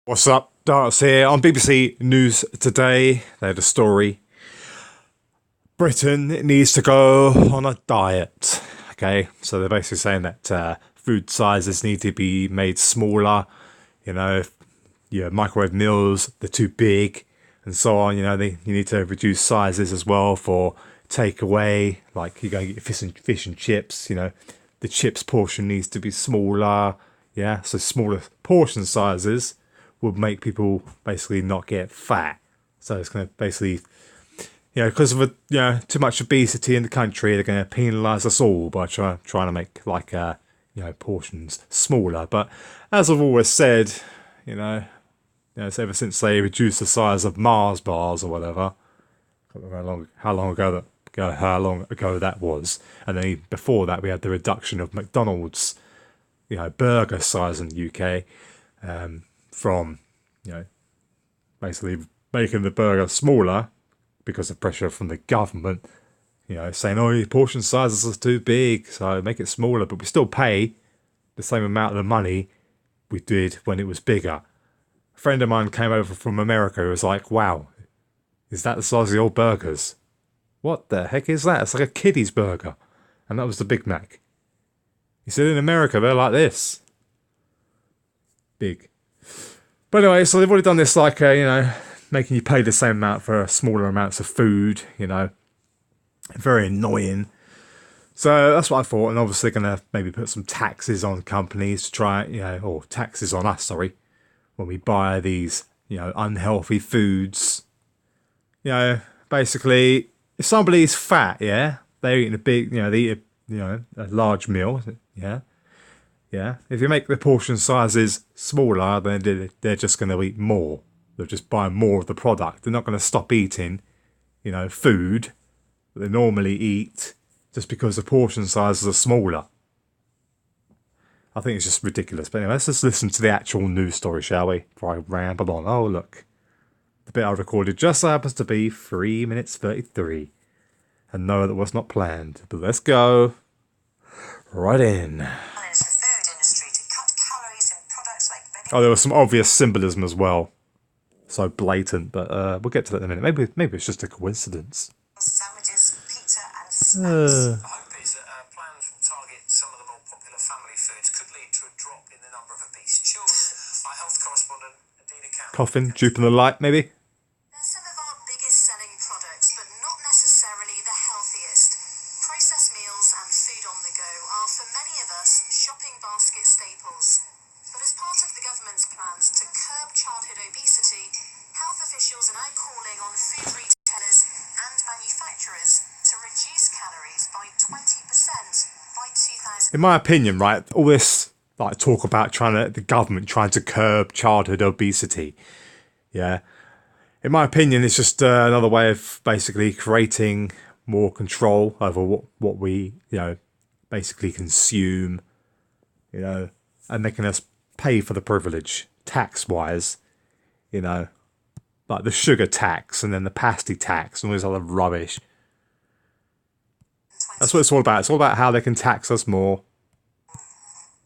What's up? Darts here on BBC News Today. They had a story. Britain needs to go on a diet. Okay, so they're basically saying that food sizes need to be made smaller. You know, if your microwave meals, they're too big and so on. You know, you need to reduce sizes as well for takeaway. Like you go and get fish and chips. You know, the chips portion needs to be smaller. Yeah, so smaller portion sizes would make people basically not get fat. So it's going to basically, because of too much obesity in the country, they're going to penalise us all by trying to make portions smaller. But as I've always said, it's ever since they reduced the size of Mars bars or whatever. I don't know how long ago that was, and then before that we had the reduction of McDonald's, burger size in the UK. From, basically making the burger smaller because of pressure from the government, saying, oh, your portion sizes are too big, so make it smaller, but we still pay the same amount of money we did when it was bigger. A friend of mine came over from America who was like, wow, is that the size of your burgers? What the heck is that? It's like a kiddie's burger. And that was the Big Mac. He said in America, they're like this. Big. But anyway, so they've already done this, making you pay the same amount for smaller amounts of food, Very annoying. So that's what I thought, and obviously going to maybe put some taxes on companies to try, or taxes on us, sorry, when we buy these, unhealthy foods. Basically, if somebody's fat, they're eating they eat a large meal, Yeah, if you make the portion sizes smaller, then they're just going to eat more. They'll just buy more of the product. They're not going to stop eating, food that they normally eat just because the portion sizes are smaller. I think it's just ridiculous. But anyway, let's just listen to the actual news story, shall we? Before I ramble on. Oh, look. The bit I recorded just happens to be 3 minutes 33. And no, that was not planned. But let's go right in. Oh, there was some obvious symbolism as well. So blatant, but we'll get to that in a minute. Maybe it's just a coincidence. Sandwiches, pizza and snacks. The hope is that plans will target some of the more popular family foods could lead to a drop in the number of obese children. Our health correspondent, Adina Campbell. Coughing, duping the light, maybe? They're some of our biggest selling products, but not necessarily the healthiest. Processed meals and food on the go are, for many of us, shopping basket staples. But as part of the government's plans to curb childhood obesity, health officials are now calling on food retailers and manufacturers to reduce calories by 20% by 2000. In my opinion, right, all this talk about the government trying to curb childhood obesity, in my opinion, it's just another way of basically creating more control over what we basically consume, and making us pay for the privilege tax-wise, like the sugar tax and then the pasty tax and all this other rubbish. That's what it's all about. It's all about how they can tax us more,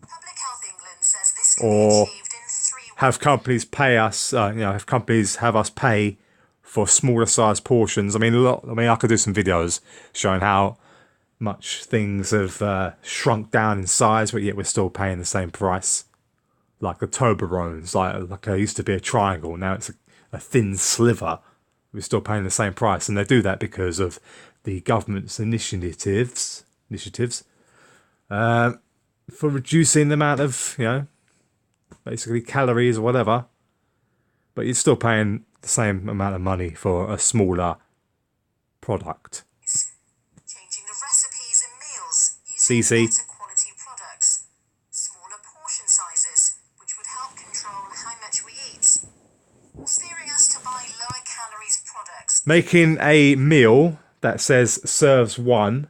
Public Health England says this can or be achieved in 3 ways. have companies pay us. Have companies have us pay for smaller size portions. I mean, I could do some videos showing how much things have shrunk down in size, but yet we're still paying the same price. Like the Toblerones, like it used to be a triangle, now it's a thin sliver. We're still paying the same price, and they do that because of the government's initiatives for reducing the amount of basically calories or whatever. But you're still paying the same amount of money for a smaller product. Changing the recipes and meals using CC. better quality products, smaller portion sizes, which would help control how much we eat, or steering us to buy lower calories products. Making a meal that says serves one,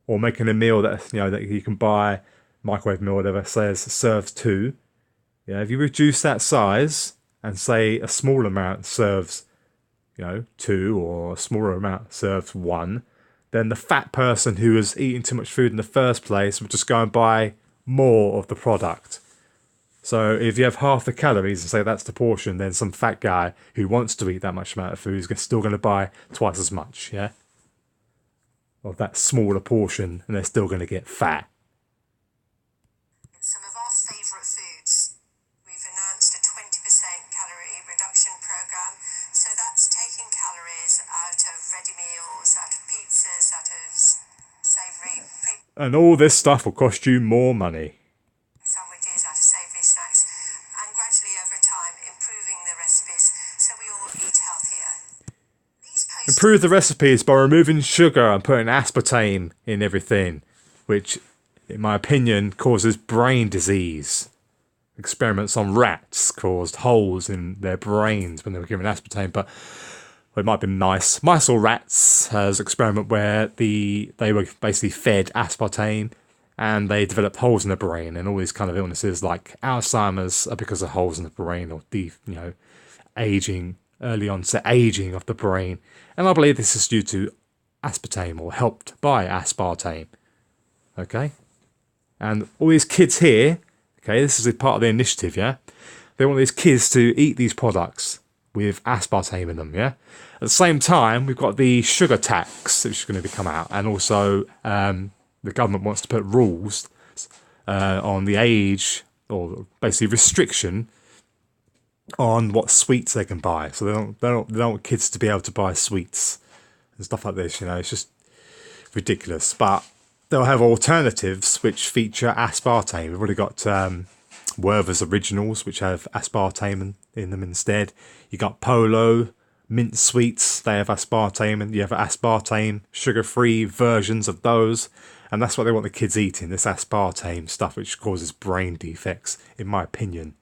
or making a meal that that you can buy, microwave meal, whatever, says serves two. If you reduce that size and say a small amount serves, two, or a smaller amount serves one, then the fat person who was eating too much food in the first place would just go and buy more of the product. So if you have half the calories and say that's the portion, then some fat guy who wants to eat that much amount of food is still going to buy twice as much, yeah? Of that smaller portion, and they're still going to get fat. In some of our favourite foods, we've announced a 20% calorie reduction program. So that's taking calories out of ready meals, out of pizzas, out of savoury And all this stuff will cost you more money. sandwiches, out of savoury snacks, and gradually over time improving the recipes so we all eat healthier. These posts Improve the recipes by removing sugar and putting aspartame in everything, which, in my opinion, causes brain disease. Experiments on rats caused holes in their brains when they were given aspartame, but it might have been mice. Mice or rats has an experiment where they were basically fed aspartame and they developed holes in the brain, and all these kind of illnesses like Alzheimer's are because of holes in the brain or aging, early onset aging of the brain. And I believe this is due to aspartame or helped by aspartame. Okay? And all these kids here, okay, this is a part of the initiative, yeah? They want these kids to eat these products with aspartame in them, yeah? At the same time, we've got the sugar tax, which is going to come out, and also the government wants to put rules on the age, or basically restriction on what sweets they can buy. So they don't want kids to be able to buy sweets and stuff like this, it's just ridiculous. But they'll have alternatives which feature aspartame. We've already got Werther's Originals, which have aspartame in them instead. You got Polo mint sweets, they have aspartame, and you have aspartame sugar-free versions of those. And that's what they want the kids eating, this aspartame stuff, which causes brain defects, in my opinion.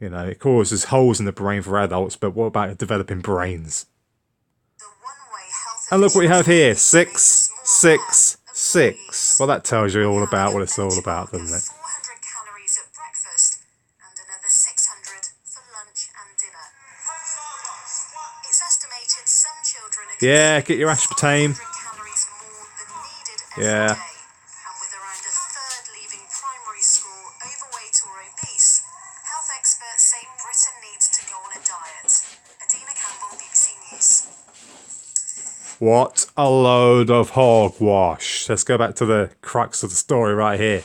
It causes holes in the brain for adults, but what about developing brains? And look what you have here, 6, 6, 6. Well, that tells you all about what it's all about, doesn't it? 400 calories at breakfast and another 600 for lunch and dinner. It's estimated some children are Yeah, get your aspartame. 400 calories more than needed every Yeah. day. And with around a third leaving primary school overweight or obese, health experts say Britain needs to go on a diet. Adina Campbell, BBC News. What a load of hogwash. Let's go back to the crux of the story right here.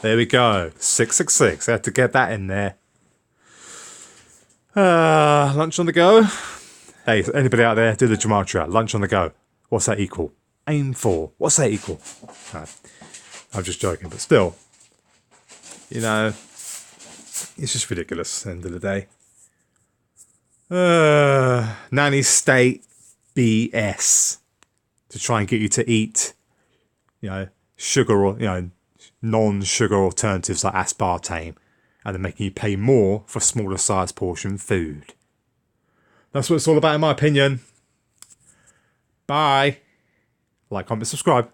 There we go. 666. I had to get that in there. Lunch on the go. Hey, anybody out there, do the gematria. Lunch on the go. What's that equal? Aim for. What's that equal? No, I'm just joking, but still. It's just ridiculous at the end of the day. Nanny state BS to try and get you to eat, sugar or, non-sugar alternatives like aspartame, and then making you pay more for smaller size portion food. That's what it's all about, in my opinion. Bye. Like, comment, subscribe.